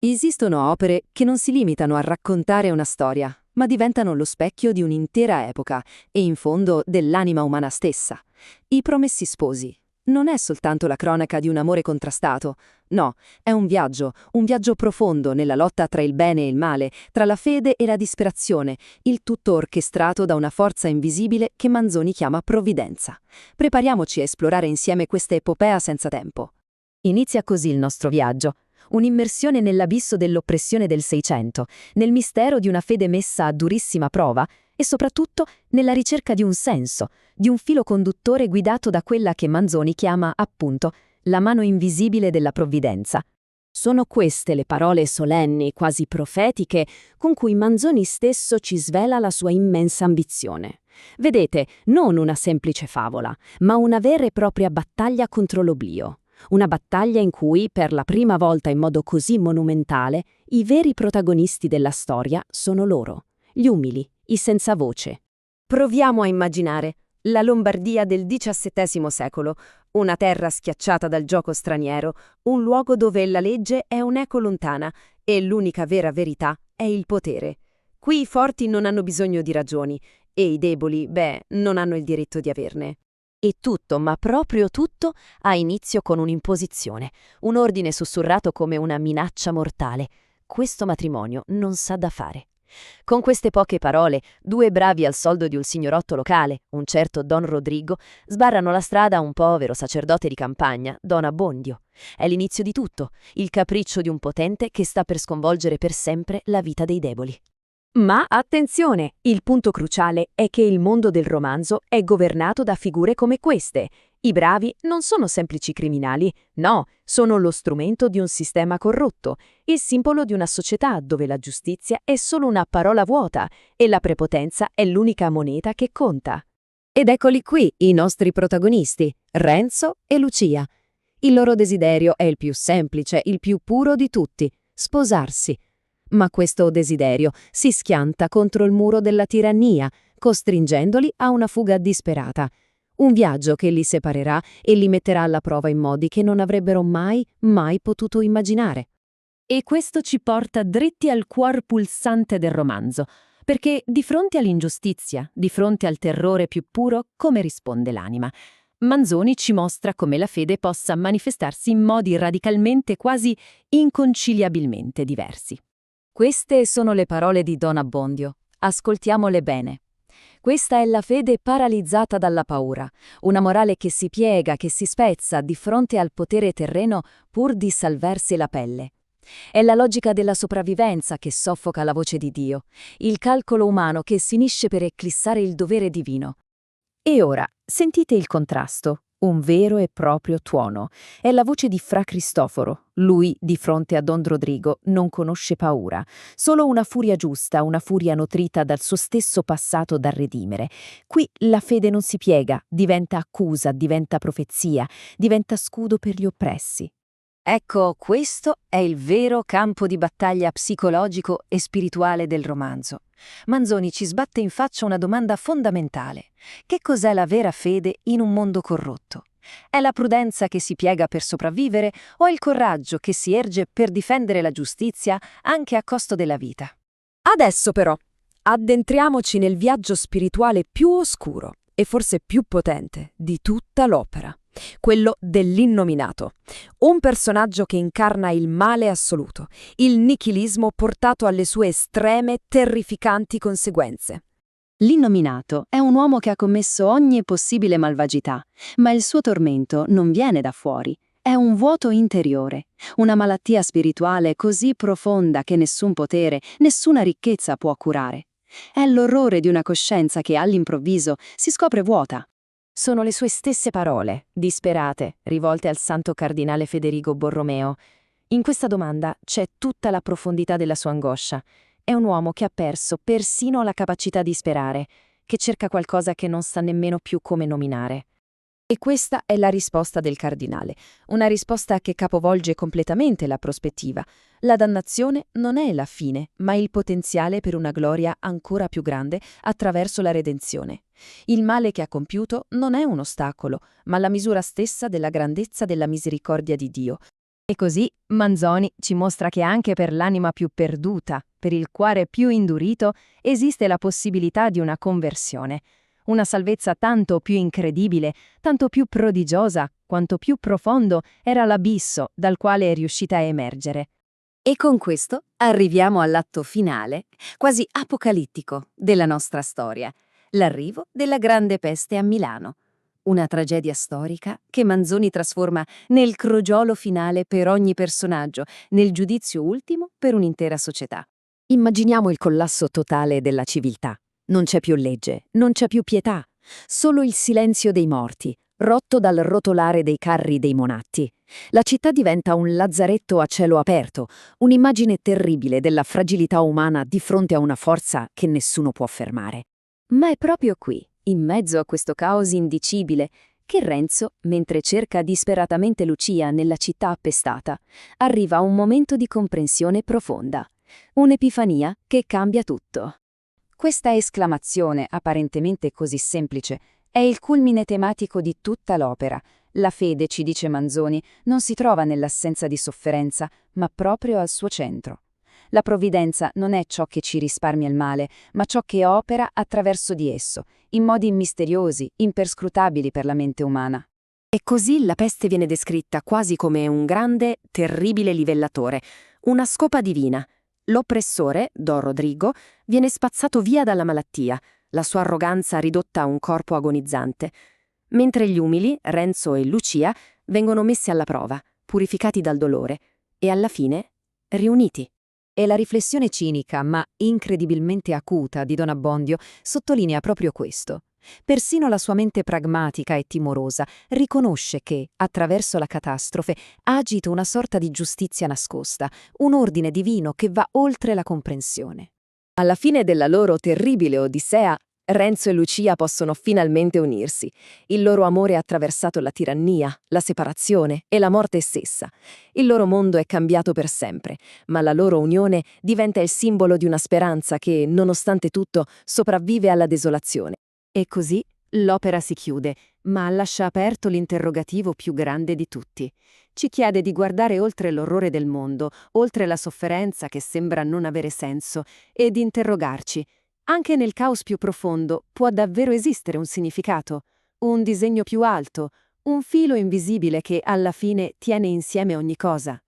Esistono opere che non si limitano a raccontare una storia, ma diventano lo specchio di un'intera epoca e, in fondo, dell'anima umana stessa. I Promessi Sposi non è soltanto la cronaca di un amore contrastato, no, è un viaggio profondo nella lotta tra il bene e il male, tra la fede e la disperazione, il tutto orchestrato da una forza invisibile che Manzoni chiama provvidenza. Prepariamoci a esplorare insieme questa epopea senza tempo. Inizia così il nostro viaggio. Un'immersione nell'abisso dell'oppressione del Seicento, nel mistero di una fede messa a durissima prova e soprattutto nella ricerca di un senso, di un filo conduttore guidato da quella che Manzoni chiama, appunto, la mano invisibile della provvidenza. Sono queste le parole solenni, quasi profetiche, con cui Manzoni stesso ci svela la sua immensa ambizione. Vedete, non una semplice favola, ma una vera e propria battaglia contro l'oblio. Una battaglia in cui, per la prima volta in modo così monumentale, i veri protagonisti della storia sono loro, gli umili, i senza voce. Proviamo a immaginare la Lombardia del XVII secolo, una terra schiacciata dal gioco straniero, un luogo dove la legge è un'eco lontana e l'unica vera verità è il potere. Qui i forti non hanno bisogno di ragioni e i deboli, non hanno il diritto di averne. E tutto, ma proprio tutto, ha inizio con un'imposizione, un ordine sussurrato come una minaccia mortale. Questo matrimonio non s'ha da fare. Con queste poche parole, due bravi al soldo di un signorotto locale, un certo Don Rodrigo, sbarrano la strada a un povero sacerdote di campagna, Don Abbondio. È l'inizio di tutto, il capriccio di un potente che sta per sconvolgere per sempre la vita dei deboli. Ma attenzione, il punto cruciale è che il mondo del romanzo è governato da figure come queste. I bravi non sono semplici criminali, no, sono lo strumento di un sistema corrotto, il simbolo di una società dove la giustizia è solo una parola vuota e la prepotenza è l'unica moneta che conta. Ed eccoli qui i nostri protagonisti, Renzo e Lucia. Il loro desiderio è il più semplice, il più puro di tutti, sposarsi. Ma questo desiderio si schianta contro il muro della tirannia, costringendoli a una fuga disperata. Un viaggio che li separerà e li metterà alla prova in modi che non avrebbero mai potuto immaginare. E questo ci porta dritti al cuor pulsante del romanzo, perché di fronte all'ingiustizia, di fronte al terrore più puro, come risponde l'anima? Manzoni ci mostra come la fede possa manifestarsi in modi radicalmente, quasi inconciliabilmente diversi. Queste sono le parole di Don Abbondio. Ascoltiamole bene. Questa è la fede paralizzata dalla paura, una morale che si piega, che si spezza di fronte al potere terreno pur di salvarsi la pelle. È la logica della sopravvivenza che soffoca la voce di Dio, il calcolo umano che finisce per eclissare il dovere divino. E ora, sentite il contrasto. Un vero e proprio tuono. È la voce di Fra Cristoforo. Lui, di fronte a Don Rodrigo, non conosce paura. Solo una furia giusta, una furia nutrita dal suo stesso passato da redimere. Qui la fede non si piega, diventa accusa, diventa profezia, diventa scudo per gli oppressi. Ecco, questo è il vero campo di battaglia psicologico e spirituale del romanzo. Manzoni ci sbatte in faccia una domanda fondamentale. Che cos'è la vera fede in un mondo corrotto? È la prudenza che si piega per sopravvivere o il coraggio che si erge per difendere la giustizia anche a costo della vita? Adesso però, addentriamoci nel viaggio spirituale più oscuro e forse più potente di tutta l'opera. Quello dell'innominato, un personaggio che incarna il male assoluto, il nichilismo portato alle sue estreme, terrificanti conseguenze. L'innominato è un uomo che ha commesso ogni possibile malvagità, ma il suo tormento non viene da fuori, è un vuoto interiore, una malattia spirituale così profonda che nessun potere, nessuna ricchezza può curare. È l'orrore di una coscienza che all'improvviso si scopre vuota. Sono le sue stesse parole, disperate, rivolte al santo cardinale Federigo Borromeo. In questa domanda c'è tutta la profondità della sua angoscia. È un uomo che ha perso persino la capacità di sperare, che cerca qualcosa che non sa nemmeno più come nominare. E questa è la risposta del cardinale, una risposta che capovolge completamente la prospettiva. La dannazione non è la fine, ma il potenziale per una gloria ancora più grande attraverso la redenzione. Il male che ha compiuto non è un ostacolo, ma la misura stessa della grandezza della misericordia di Dio. E così Manzoni ci mostra che anche per l'anima più perduta, per il cuore più indurito, esiste la possibilità di una conversione, una salvezza tanto più incredibile, tanto più prodigiosa, quanto più profondo era l'abisso dal quale è riuscita a emergere. E con questo arriviamo all'atto finale, quasi apocalittico, della nostra storia, l'arrivo della Grande Peste a Milano. Una tragedia storica che Manzoni trasforma nel crogiolo finale per ogni personaggio, nel giudizio ultimo per un'intera società. Immaginiamo il collasso totale della civiltà. Non c'è più legge, non c'è più pietà, solo il silenzio dei morti, rotto dal rotolare dei carri dei monatti. La città diventa un lazzaretto a cielo aperto, un'immagine terribile della fragilità umana di fronte a una forza che nessuno può fermare. Ma è proprio qui, in mezzo a questo caos indicibile, che Renzo, mentre cerca disperatamente Lucia nella città appestata, arriva a un momento di comprensione profonda, un'epifania che cambia tutto. Questa esclamazione, apparentemente così semplice, è il culmine tematico di tutta l'opera. La fede, ci dice Manzoni, non si trova nell'assenza di sofferenza, ma proprio al suo centro. La provvidenza non è ciò che ci risparmia il male, ma ciò che opera attraverso di esso, in modi misteriosi, imperscrutabili per la mente umana. E così la peste viene descritta quasi come un grande, terribile livellatore, una scopa divina. L'oppressore, Don Rodrigo, viene spazzato via dalla malattia, la sua arroganza ridotta a un corpo agonizzante, mentre gli umili, Renzo e Lucia, vengono messi alla prova, purificati dal dolore, e alla fine riuniti. E la riflessione cinica, ma incredibilmente acuta di Don Abbondio sottolinea proprio questo. Persino la sua mente pragmatica e timorosa riconosce che, attraverso la catastrofe, agita una sorta di giustizia nascosta, un ordine divino che va oltre la comprensione. Alla fine della loro terribile odissea, Renzo e Lucia possono finalmente unirsi. Il loro amore ha attraversato la tirannia, la separazione e la morte stessa. Il loro mondo è cambiato per sempre, ma la loro unione diventa il simbolo di una speranza che, nonostante tutto, sopravvive alla desolazione. E così l'opera si chiude, ma lascia aperto l'interrogativo più grande di tutti. Ci chiede di guardare oltre l'orrore del mondo, oltre la sofferenza che sembra non avere senso, e di interrogarci. Anche nel caos più profondo può davvero esistere un significato, un disegno più alto, un filo invisibile che alla fine tiene insieme ogni cosa.